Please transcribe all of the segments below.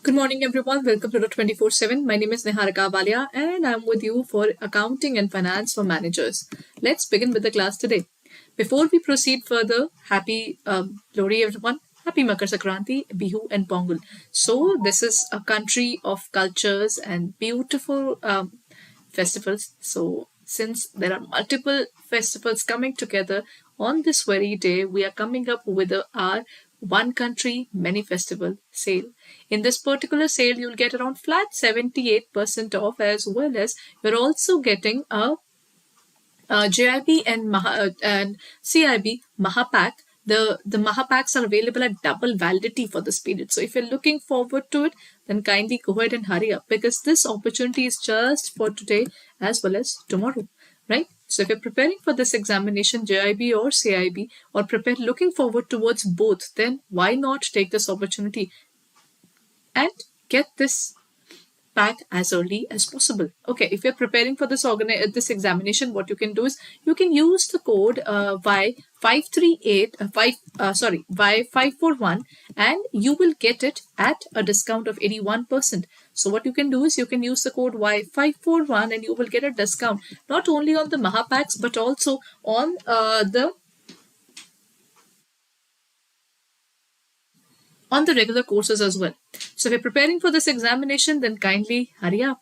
Good morning, everyone. Welcome to the 24/7. My name is Niharika Valia, and I'm with you for Accounting and Finance for Managers. Let's begin with the class today. Before we proceed further, happy Lori, everyone. Happy Makar Sankranti, Bihu, and Pongal. So, this is a country of cultures and beautiful festivals. So, since there are multiple festivals coming together on this very day, we are coming up with our one country, many festival sale. In this particular sale, you'll get around flat 78% off, as well as you're also getting a JIB and CAIIB Mahapack. The Mahapacks are available at double validity for this period. So if you're looking forward to it, then kindly go ahead and hurry up, because this opportunity is just for today as well as tomorrow, right? So if you're preparing for this examination, JIB or CAIB, or looking forward towards both, then why not take this opportunity and get this pack as early as possible. Okay, if you're preparing for this examination, what you can do is you can use the code Y541, and you will get it at a discount of 81%. So what you can do is you can use the code Y541 and you will get a discount not only on the Mahapacks but also on the regular courses as well. So if you're preparing for this examination, then kindly hurry up.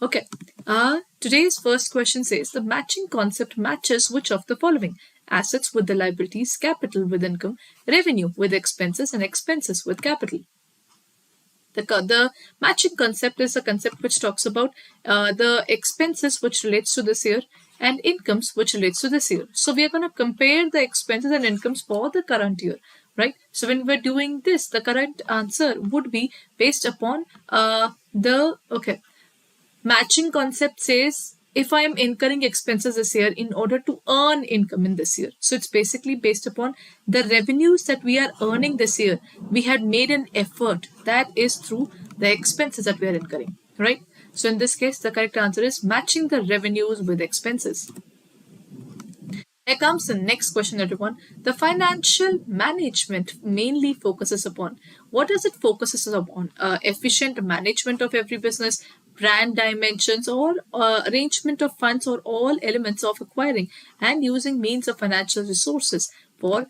Okay, today's first question says the matching concept matches which of the following? Assets with the liabilities, capital with income, revenue with expenses, and expenses with capital. The matching concept is a concept which talks about the expenses which relates to this year and incomes which relates to this year. So we are going to compare the expenses and incomes for the current year, right? So when we're doing this, the correct answer would be based upon matching concept says if I am incurring expenses this year in order to earn income in this year. So it's basically based upon the revenues that we are earning this year. We had made an effort that is through the expenses that we are incurring, right? So in this case, the correct answer is matching the revenues with expenses. Here comes the next question, everyone. The financial management mainly focuses upon. What does it focuses upon? Efficient management of every business, brand dimensions, or arrangement of funds, or all elements of acquiring and using means of financial resources for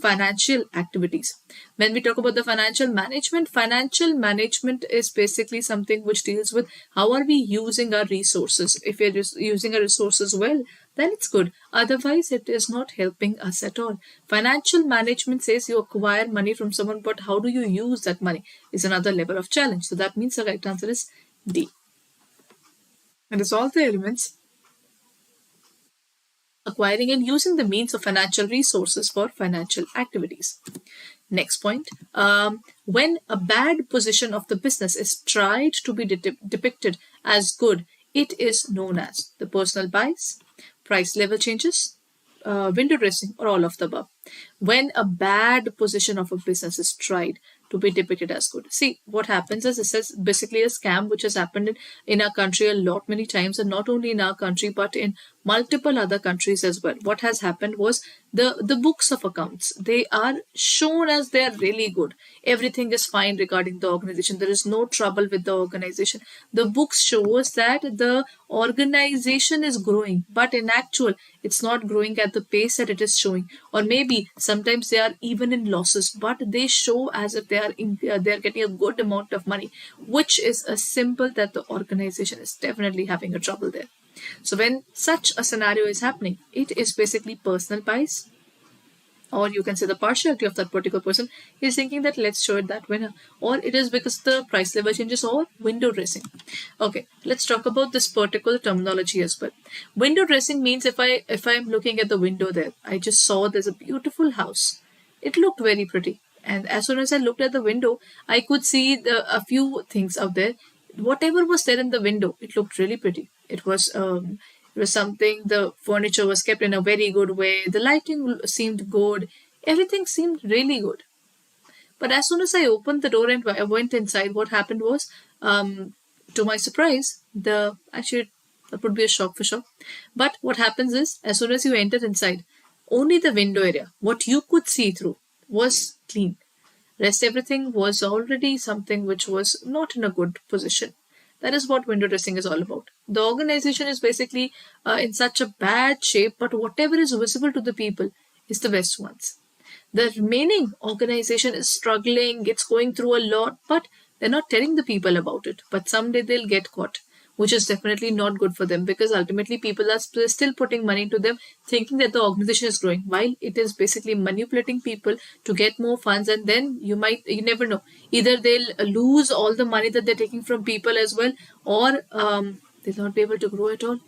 financial activities. When we talk about the financial management is basically something which deals with how are we using our resources. If we're just using our resources well, then it's good. Otherwise, it is not helping us at all. Financial management says you acquire money from someone, but how do you use that money is another level of challenge. So that means the right answer is D. And it's all the elements acquiring and using the means of financial resources for financial activities. Next point, when a bad position of the business is tried to be depicted as good, it is known as the personal bias, price level changes, window dressing, or all of the above. When a bad position of a business is tried to be depicted as good. See, what happens is this is basically a scam which has happened in our country a lot many times, and not only in our country but in multiple other countries as well. What has happened was the books of accounts, they are shown as they are really good. Everything is fine regarding the organization. There is no trouble with the organization. The books show us that the organization is growing, but in actual, it's not growing at the pace that it is showing. Or maybe sometimes they are even in losses, but they show as if they are getting a good amount of money, which is a symbol that the organization is definitely having a trouble there. So when such a scenario is happening, it is basically personal bias, or you can say the partiality of that particular person is thinking that let's show it that winner, or it is because the price level changes or window dressing. Okay, let's talk about this particular terminology as well. Window dressing means if I'm looking at the window there, I just saw there's a beautiful house. It looked very pretty, and as soon as I looked at the window, I could see a few things out there. Whatever was there in the window, it looked really pretty. It was something, the furniture was kept in a very good way. The lighting seemed good. Everything seemed really good. But as soon as I opened the door and I went inside, what happened was, to my surprise, actually that would be a shock for sure. But what happens is, as soon as you enter inside, only the window area, what you could see through, was clean. Rest everything was already something which was not in a good position. That is what window dressing is all about. The organization is basically in such a bad shape, but whatever is visible to the people is the best ones. The remaining organization is struggling, it's going through a lot, but they're not telling the people about it. But someday they'll get caught, which is definitely not good for them, because ultimately people are still putting money into them, thinking that the organization is growing, while it is basically manipulating people to get more funds. And then you never know, either they'll lose all the money that they're taking from people as well, or they'll not be able to grow at all.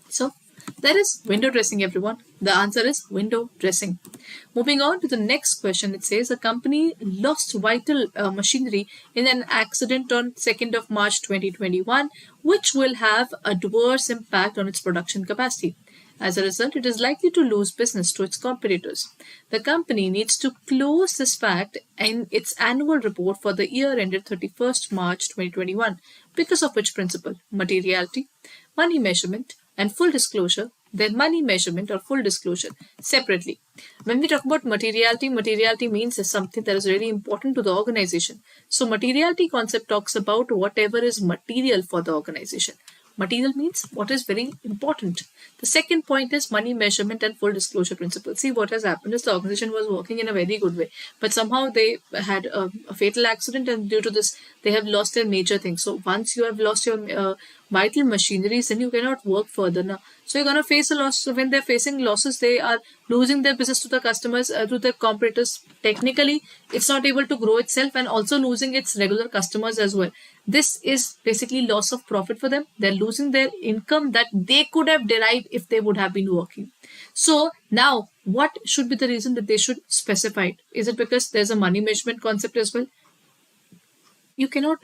So that is window dressing, everyone. The answer is window dressing. Moving on to the next question, it says a company lost vital machinery in an accident on 2nd of March 2021, which will have adverse impact on its production capacity. As a result, it is likely to lose business to its competitors. The company needs to close this fact in its annual report for the year ended 31st March 2021, because of which principle: materiality, money measurement, and full disclosure, then money measurement or full disclosure separately. When we talk about materiality, materiality means is something that is really important to the organization. So materiality concept talks about whatever is material for the organization. Material means what is very important. The second point is money measurement and full disclosure principle. See, what has happened is the organization was working in a very good way, but somehow they had a fatal accident, and due to this, they have lost their major things. So once you have lost your vital machineries, then you cannot work further now. So you're going to face a loss. So when they're facing losses, they are losing their business to the customers, to their competitors. Technically, it's not able to grow itself, and also losing its regular customers as well. This is basically loss of profit for them. They're losing their income that they could have derived if they would have been working. So now, what should be the reason that they should specify it? Is it because there's a money measurement concept as well? You cannot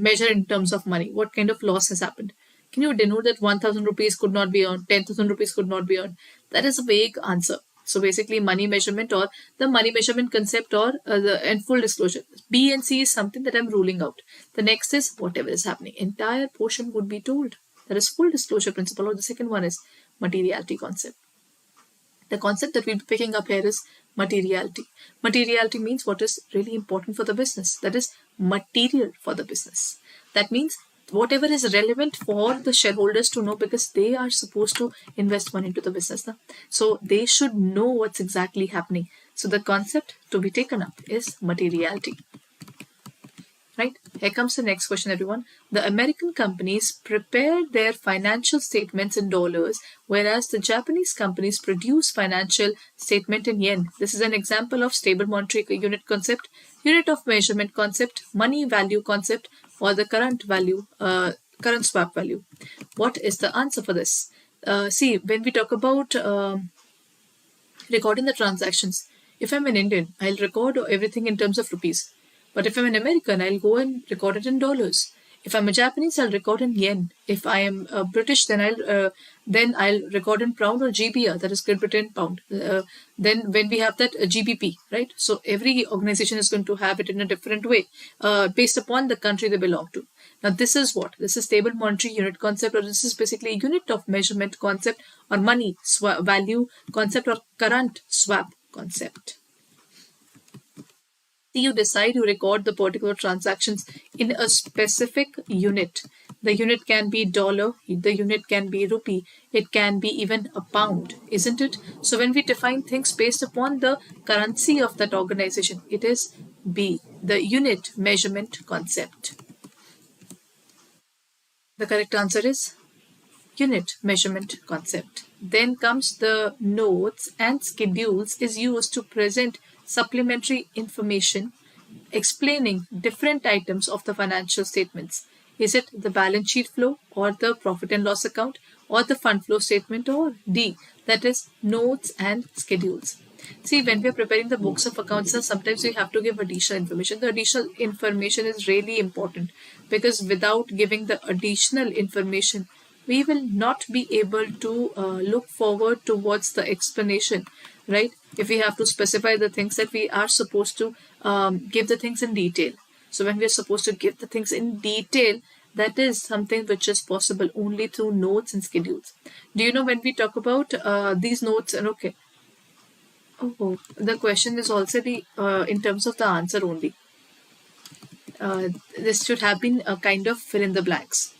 measure in terms of money what kind of loss has happened. Can you denote that 1,000 rupees could not be earned, 10,000 rupees could not be earned? That is a vague answer. So basically, money measurement or the money measurement concept or and full disclosure. B and C is something that I'm ruling out. The next is whatever is happening. Entire portion would be told. That is full disclosure principle, or the second one is materiality concept. The concept that we'll be picking up here is materiality. Materiality means what is really important for the business. That is material for the business. That means whatever is relevant for the shareholders to know, because they are supposed to invest money into the business. So they should know what's exactly happening. So the concept to be taken up is materiality. Right? Here comes the next question, everyone. The American companies prepare their financial statements in dollars, whereas the Japanese companies produce financial statement in yen. This is an example of stable monetary unit concept, unit of measurement concept, money value concept, or the current value, current swap value. What is the answer for this? See, when we talk about recording the transactions, if I'm an Indian, I'll record everything in terms of rupees. But if I'm an American, I'll go and record it in dollars. If I'm a Japanese, I'll record in yen. If I am British, then I'll record in pound or GBR, that is Great Britain pound. Then when we have that GBP, right? So every organization is going to have it in a different way based upon the country they belong to. Now this is what? This is stable monetary unit concept, or this is basically a unit of measurement concept, or money value concept, or current swap concept. You decide you record the particular transactions in a specific unit. The unit can be dollar, the unit can be rupee, it can be even a pound, isn't it? So when we define things based upon the currency of that organization, it is B, the unit measurement concept. The correct answer is unit measurement concept. Then comes the notes and schedules is used to present supplementary information explaining different items of the financial statements. Is it the balance sheet flow, or the profit and loss account, or the fund flow statement, or D, that is notes and schedules? See, when we are preparing the books of accounts, sometimes we have to give additional information. The additional information is really important, because without giving the additional information, we will not be able to look forward towards the explanation, right? If we have to specify the things that we are supposed to give the things in detail. So when we are supposed to give the things in detail, that is something which is possible only through notes and schedules. Do you know when we talk about these notes, and okay, Oh, the question is also in terms of the answer only. This should have been a kind of fill in the blanks.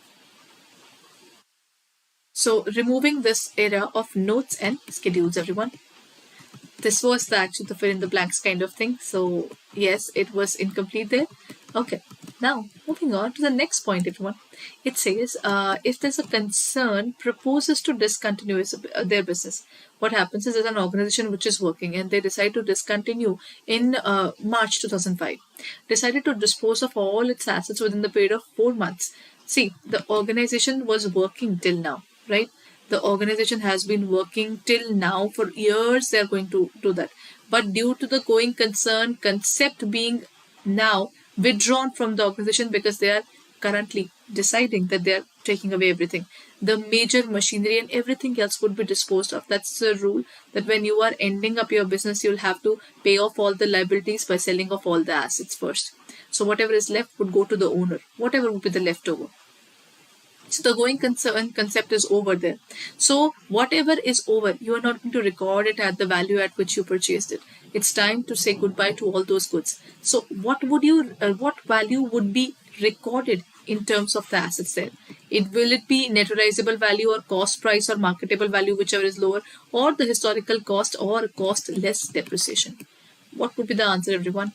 So removing this era of notes and schedules, everyone. This was the fill in the blanks kind of thing. So yes, it was incomplete there. Okay. Now moving on to the next point, everyone. It says if there's a concern proposes to discontinue their business, what happens is there's an organization which is working and they decide to discontinue in March 2005. Decided to dispose of all its assets within the period of 4 months. See, the organization was working till now, right? The organization has been working till now for years. They are going to do that, but due to the going concern concept being now withdrawn from the organization because they are currently deciding that they are taking away everything, the major machinery and everything else would be disposed of. That's the rule, that when you are ending up your business, you'll have to pay off all the liabilities by selling off all the assets first. So whatever is left would go to the owner, whatever would be the leftover. So the going concern concept is over there. So whatever is over, you are not going to record it at the value at which you purchased it. It's time to say goodbye to all those goods. So what value would be recorded in terms of the assets there? Will it be net realizable value or cost price or marketable value, whichever is lower, or the historical cost or cost less depreciation? What would be the answer, everyone?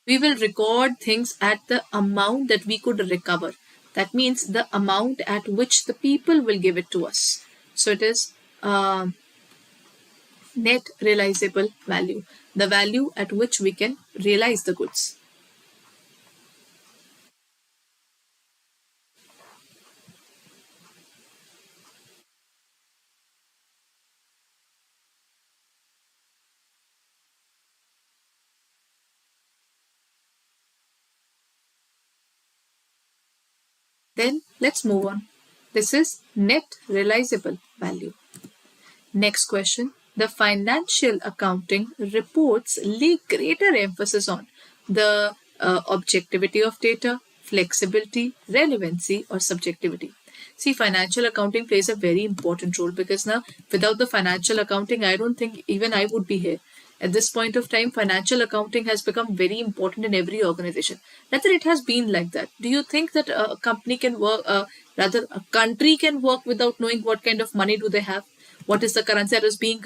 We will record things at the amount that we could recover. That means the amount at which the people will give it to us. So it is net realizable value, the value at which we can realize the goods. Then let's move on. This is net realizable value. Next question. The financial accounting reports lay greater emphasis on the objectivity of data, flexibility, relevancy, or subjectivity. See, financial accounting plays a very important role because now, without the financial accounting, I don't think even I would be here. At this point of time, financial accounting has become very important in every organization. Rather, it has been like that. Do you think that a company can work, rather, a country can work without knowing what kind of money do they have? What is the currency that is being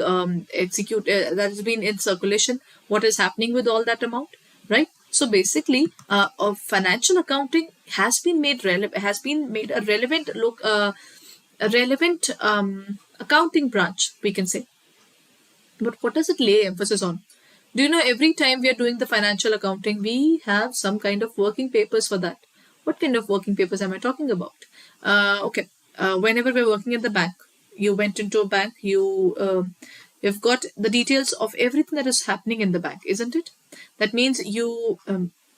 executed, that has been in circulation? What is happening with all that amount, right? So basically, financial accounting has been made a relevant accounting branch, we can say. But what does it lay emphasis on? Do you know every time we are doing the financial accounting, we have some kind of working papers for that? What kind of working papers am I talking about? Okay, whenever we're working at the bank, you went into a bank, you've got the details of everything that is happening in the bank, isn't it? That means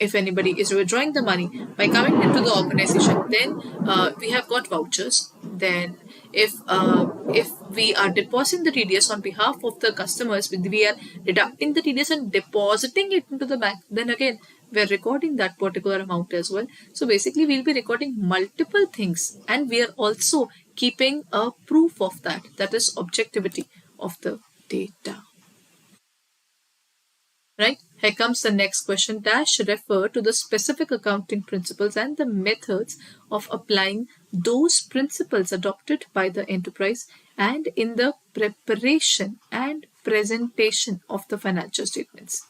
if anybody is withdrawing the money by coming into the organization, then we have got vouchers. Then if we are depositing the TDS on behalf of the customers, we are deducting the TDS and depositing it into the bank. Then again, we're recording that particular amount as well. So basically, we'll be recording multiple things, and we are also keeping a proof of that. That is objectivity of the data. Right? Here comes the next question. Dash refer to the specific accounting principles and the methods of applying those principles adopted by the enterprise and in the preparation and presentation of the financial statements.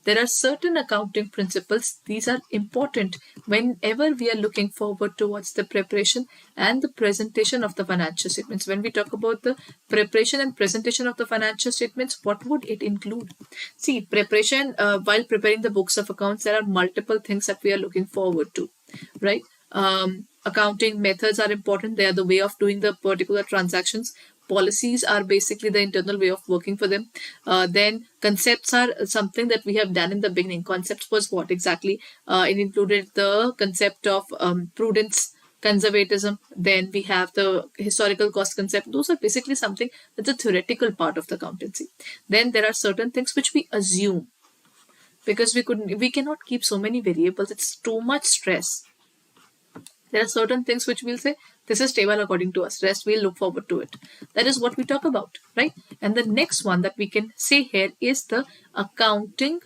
There are certain accounting principles. These are important whenever we are looking forward towards the preparation and the presentation of the financial statements. When we talk about the preparation and presentation of the financial statements, what would it include? See, preparation, while preparing the books of accounts, there are multiple things that we are looking forward to, right? Accounting methods are important. They are the way of doing the particular transactions. Policies are basically the internal way of working for them. Then concepts are something that we have done in the beginning. Concepts was what exactly? It included the concept of prudence, conservatism. Then we have the historical cost concept. Those are basically something that's a theoretical part of the accountancy. Then there are certain things which we assume because we cannot keep so many variables. It's too much stress. There are certain things which we'll say, this is stable according to us. Rest, we'll look forward to it. That is what we talk about, right? And the next one that we can say here is the accounting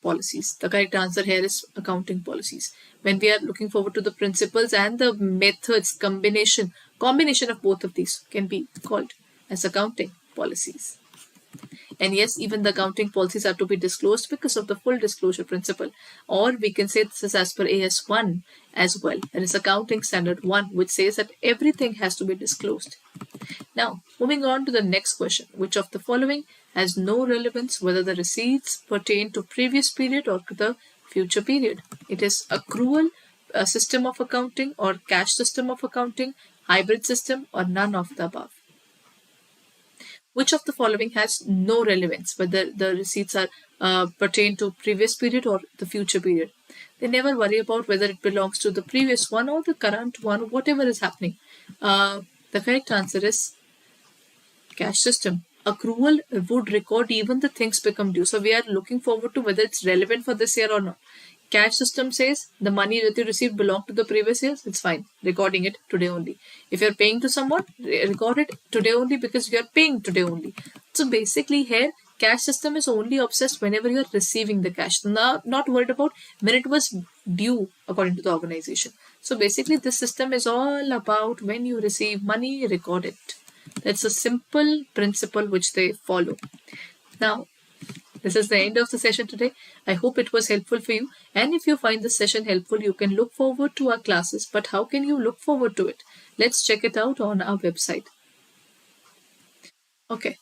policies. The correct answer here is accounting policies. When we are looking forward to the principles and the methods, combination of both of these can be called as accounting policies. And yes, even the accounting policies have to be disclosed because of the full disclosure principle. Or we can say this is as per AS1 as well. That is accounting standard 1, which says that everything has to be disclosed. Now, moving on to the next question. Which of the following has no relevance whether the receipts pertain to previous period or to the future period? It is accrual system of accounting or cash system of accounting, hybrid system, or none of the above. Which of the following has no relevance whether the receipts are pertain to previous period or the future period? They never worry about whether it belongs to the previous one or the current one, whatever is happening. The correct answer is cash system. Accrual would record even the things become due. So we are looking forward to whether it's relevant for this year or not. Cash system says the money that you received belonged to the previous years, it's fine. Recording it today only. If you're paying to someone, record it today only because you're paying today only. So basically here, cash system is only obsessed whenever you're receiving the cash. Not worried about when it was due according to the organization. So basically this system is all about when you receive money, record it. That's a simple principle which they follow. Now, this is the end of the session today. I hope it was helpful for you. And if you find this session helpful, you can look forward to our classes. But how can you look forward to it? Let's check it out on our website. Okay.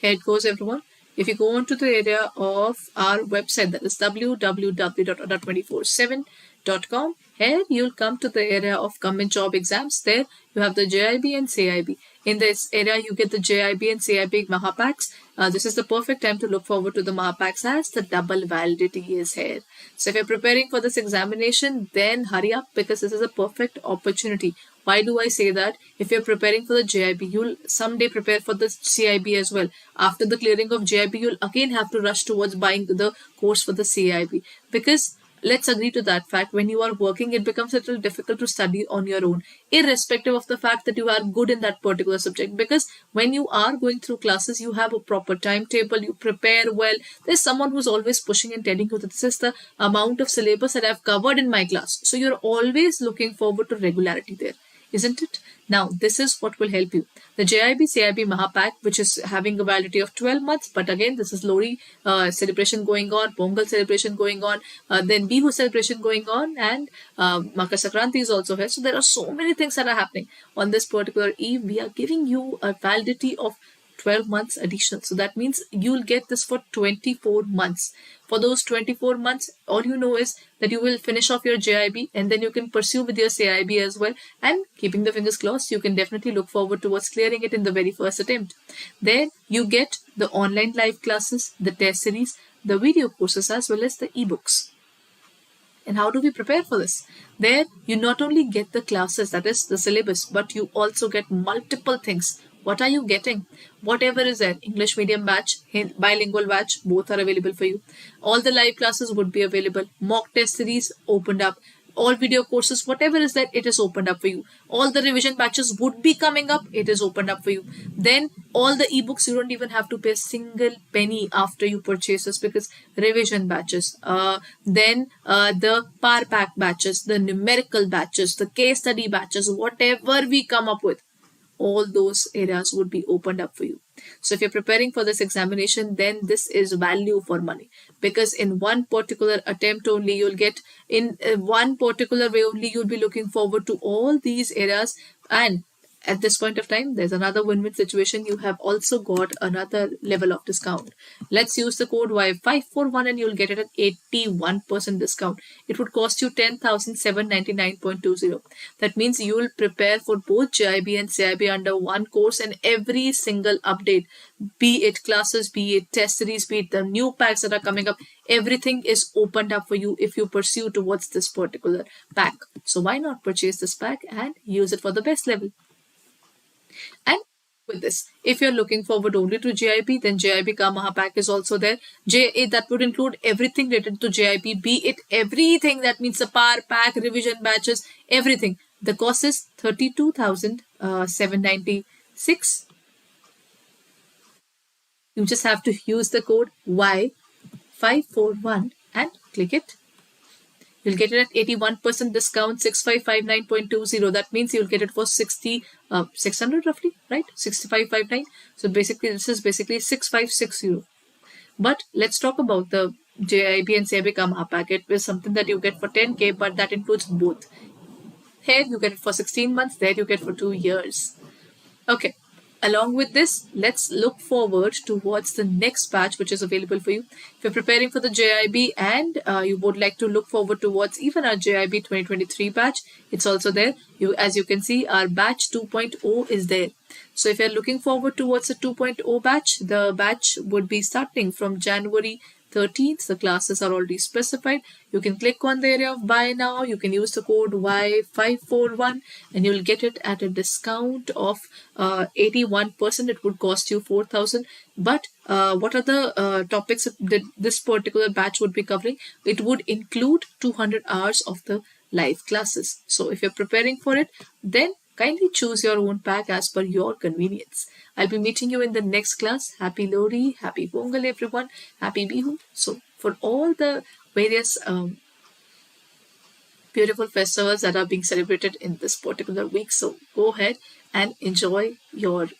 Here it goes, everyone. If you go onto the area of our website, that is www.adda247.com, here you'll come to the area of government job exams. There you have the JAIIB and CAIIB. In this area, you get the JAIIB and CAIIB Mahapaks. This is the perfect time to look forward to the Mahapaks as the double validity is here. So if you're preparing for this examination, then hurry up because this is a perfect opportunity. Why do I say that? If you're preparing for the JAIIB, you'll someday prepare for the CAIIB as well. After the clearing of JAIIB, you'll again have to rush towards buying the course for the CAIIB. Because let's agree to that fact, when you are working, it becomes a little difficult to study on your own, irrespective of the fact that you are good in that particular subject. Because when you are going through classes, you have a proper timetable, you prepare well. There's someone who's always pushing and telling you that this is the amount of syllabus that I've covered in my class. So you're always looking forward to regularity there, isn't it? Now, this is what will help you. The JAIIB CAIIB Mahapak, which is having a validity of 12 months, but again, this is Lori celebration going on, Pongal celebration going on, then Bihu celebration going on, and Makar Sankranti is also here. So there are so many things that are happening on this particular eve. We are giving you a validity of 12 months additional. So that means you'll get this for 24 months. For those 24 months, all you know is that you will finish off your JAIIB and then you can pursue with your CAIIB as well. And keeping the fingers crossed, you can definitely look forward towards clearing it in the very first attempt. Then you get the online live classes, the test series, the video courses as well as the ebooks. And how do we prepare for this? There, you not only get the classes, that is the syllabus, but you also get multiple things. What are you getting? Whatever is there, English medium batch, bilingual batch, both are available for you. All the live classes would be available. Mock test series opened up. All video courses, whatever is there, it is opened up for you. All the revision batches would be coming up. It is opened up for you. Then all the ebooks, you don't even have to pay a single penny after you purchase this because revision batches. Then the power pack batches, the numerical batches, the case study batches, whatever we come up with, all those areas would be opened up for you. So if you're preparing for this examination, then this is value for money, because in one particular attempt only you'll get, in one particular way only you'll be looking forward to all these areas. And at this point of time, there's another win-win situation. You have also got another level of discount. Let's use the code Y541 and you'll get it at 81% discount. It would cost you 10,799.20. That means you will prepare for both JAIIB and CAIIB under one course, and every single update, be it classes, be it test series, be it the new packs that are coming up, everything is opened up for you if you pursue towards this particular pack. So why not purchase this pack and use it for the best level? And with this. If you're looking forward only to JIB, then JIB Ka Maha Pack is also there. That would include everything related to JIB, be it everything, that means the power pack, revision batches, everything. The cost is 32,796. You just have to use the code Y541 and click it. You'll get it at 81% discount, 6559.20. That means you'll get it for 600 roughly, right? 6559. So basically, this is basically 6560. But let's talk about the JIB and CAIIB Ka Maha Pack. It is something that you get for 10K, but that includes both. Here you get it for 16 months, there you get for 2 years. Okay. Along with this, let's look forward towards the next batch which is available for you. If you're preparing for the JIB and you would like to look forward towards even our JIB 2023 batch, it's also there. As you can see, our batch 2.0 is there. So if you're looking forward towards the 2.0 batch, the batch would be starting from January 13th. The classes are already specified. You can click on the area of buy now. You can use the code Y541 and you'll get it at a discount of 81%. It would cost you 4,000. But what are the topics that this particular batch would be covering? It would include 200 hours of the live classes. So if you're preparing for it, then kindly choose your own pack as per your convenience. I'll be meeting you in the next class. Happy Lodi, happy Pongal everyone, happy Bihu. So for all the various beautiful festivals that are being celebrated in this particular week, so go ahead and enjoy your